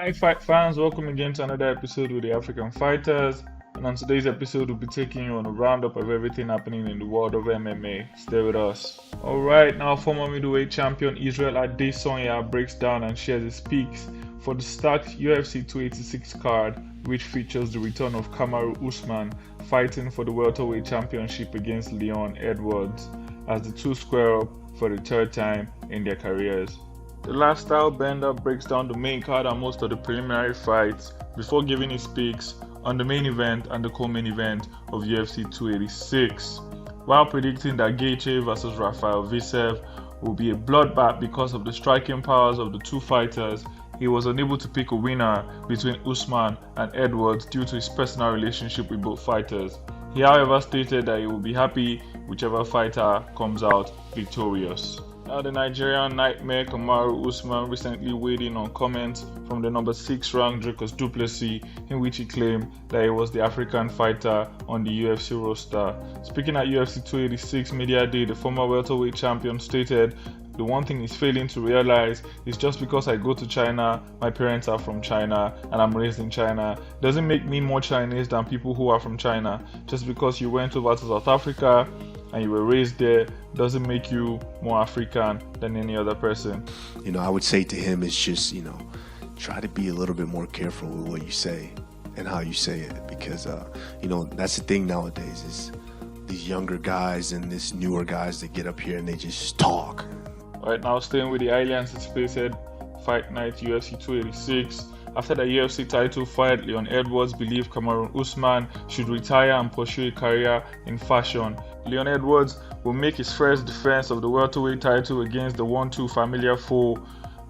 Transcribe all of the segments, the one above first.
Hi, fight fans, welcome again to another episode with the African Fighters. And on today's episode, we'll be taking you on a roundup of everything happening in the world of MMA. Stay with us. Alright, now former middleweight champion Israel Adesanya breaks down and shares his picks for the stacked UFC 286 card, which features the return of Kamaru Usman fighting for the welterweight championship against Leon Edwards as the two square up for the third time in their careers. The lifestyle bender breaks down the main card and most of the preliminary fights before giving his picks on the main event and the co-main event of UFC 286, while predicting that Gaethje vs Rafael Visev will be a bloodbath because of the striking powers of the two fighters. He was unable to pick a winner between Usman and Edwards due to his personal relationship with both fighters. He however stated that he will be happy whichever fighter comes out victorious. Now, the Nigerian nightmare Kamaru Usman recently weighed in on comments from the number 6 ranked Dricus Du Plessis, in which he claimed that he was the African fighter on the UFC roster. Speaking at UFC 286 Media Day, the former welterweight champion stated, "The one thing he's failing to realize is just because I go to China, my parents are from China, and I'm raised in China, doesn't make me more Chinese than people who are from China. Just because you went over to South Africa and you were raised there doesn't make you more African than any other person." I would say to him is just, try to be a little bit more careful with what you say and how you say it, because, that's the thing nowadays is these younger guys and these newer guys that get up here and they just talk. Right now, staying with the highly anticipated Fight Night UFC 286. After the UFC title fight, Leon Edwards believed Kamaru Usman should retire and pursue a career in fashion. Leon Edwards will make his first defense of the welterweight title against the 1-2 familiar foe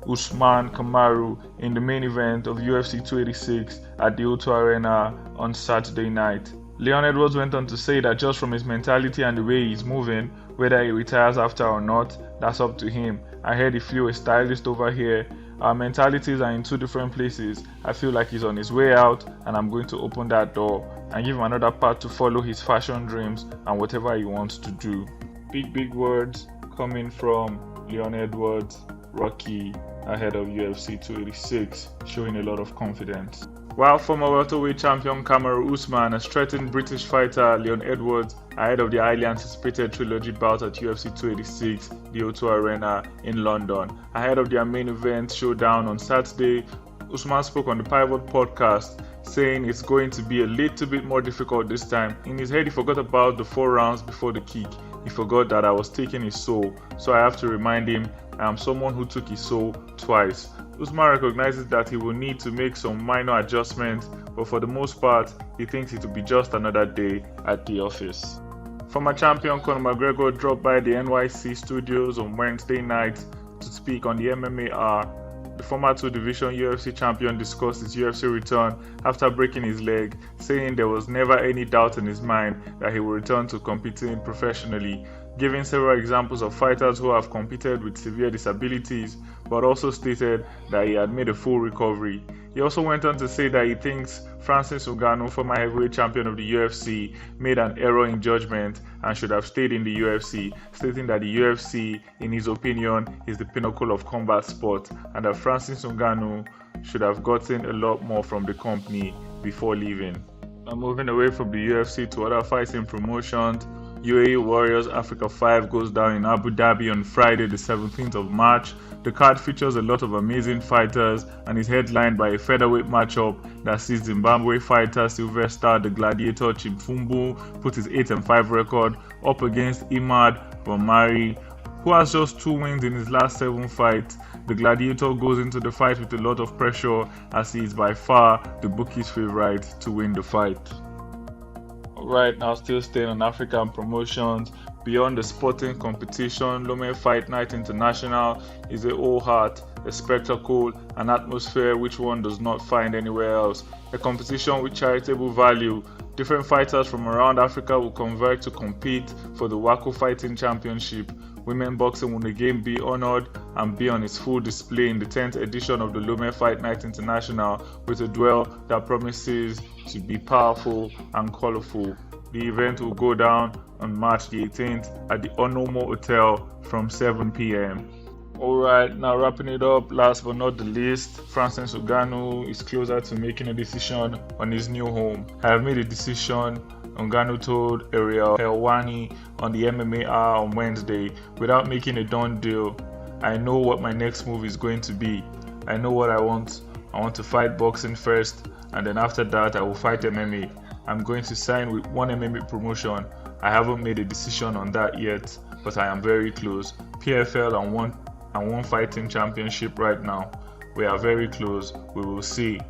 Usman Kamaru in the main event of UFC 286 at the O2 Arena on Saturday night. Leon Edwards went on to say that just from his mentality and the way he's moving, whether he retires after or not, that's up to him. I heard he flew a stylist over here. Our mentalities are in two different places. I feel like he's on his way out, and I'm going to open that door and give him another path to follow his fashion dreams and whatever he wants to do. Big words coming from Leon Edwards, Rocky, ahead of UFC 286, showing a lot of confidence. While former welterweight champion Kamaru Usman has threatened British fighter Leon Edwards ahead of the highly anticipated trilogy bout at UFC 286, the O2 Arena in London. Ahead of their main event showdown on Saturday, Usman spoke on the Pivot podcast, saying it's going to be a little bit more difficult this time. In his head, he forgot about the 4 rounds before the kick. He forgot that I was taking his soul, so I have to remind him I am someone who took his soul twice. Usman recognizes that he will need to make some minor adjustments, but for the most part, he thinks it will be just another day at the office. Former champion Conor McGregor dropped by the NYC studios on Wednesday night to speak on the MMA Hour. The former 2-division UFC champion discussed his UFC return after breaking his leg, saying there was never any doubt in his mind that he would return to competing professionally, giving several examples of fighters who have competed with severe disabilities, but also stated that he had made a full recovery. He also went on to say that he thinks Francis Ngannou, former heavyweight champion of the UFC, made an error in judgment and should have stayed in the UFC, stating that the UFC, in his opinion, is the pinnacle of combat sport and that Francis Ngannou should have gotten a lot more from the company before leaving. Now, moving away from the UFC to other fighting promotions, UAE Warriors Africa 5 goes down in Abu Dhabi on Friday the 17th of March. The card features a lot of amazing fighters and is headlined by a featherweight matchup that sees Zimbabwe fighter Sylvester the Gladiator Chimfumbu put his 8-5 record up against Imad Bomari, who has just 2 wins in his last 7 fights. The Gladiator goes into the fight with a lot of pressure as he is by far the bookie's favorite to win the fight. Alright, now still staying on African promotions. Beyond the sporting competition, Lome Fight Night International is a whole heart, a spectacle, an atmosphere which one does not find anywhere else. A competition with charitable value. Different fighters from around Africa will converge to compete for the WACO Fighting Championship. Women boxing will again be honored and be on its full display in the 10th edition of the Lome Fight Night International with a duel that promises to be powerful and colorful. The event will go down on March the 18th at the Onomo Hotel from 7 p.m. Alright, now wrapping it up, last but not the least, Francis Ngannou is closer to making a decision on his new home. I have made a decision, Ngannou told Ariel Helwani on the MMA Hour on Wednesday. Without making a done deal, I know what my next move is going to be. I know what I want. I want to fight boxing first, and then after that I will fight MMA. I'm going to sign with one MMA promotion. I haven't made a decision on that yet, but I am very close. PFL and one fighting championship right now. We are very close. We will see.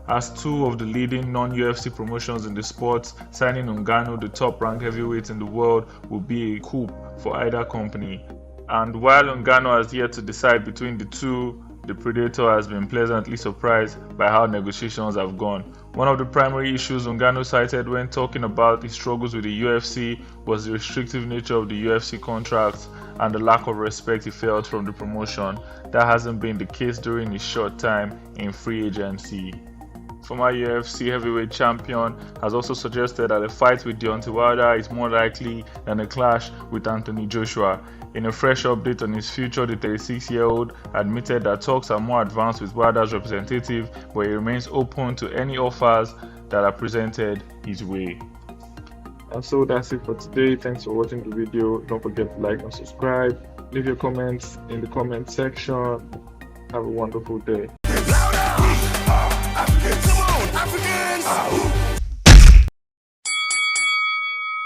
As two of the leading non-UFC promotions in the sport, signing Ngannou, the top-ranked heavyweight in the world, will be a coup for either company. And while Ngannou has yet to decide between the two, the Predator has been pleasantly surprised by how negotiations have gone. One of the primary issues Ngannou cited when talking about his struggles with the UFC was the restrictive nature of the UFC contracts and the lack of respect he felt from the promotion. That hasn't been the case during his short time in free agency. Former UFC heavyweight champion has also suggested that a fight with Deontay Wilder is more likely than a clash with Anthony Joshua. In a fresh update on his future, the 36-year-old admitted that talks are more advanced with Wilder's representative, but he remains open to any offers that are presented his way. And so that's it for today. Thanks for watching the video. Don't forget to like and subscribe. Leave your comments in the comment section. Have a wonderful day. Louder! We are Africans. Come on, Africans!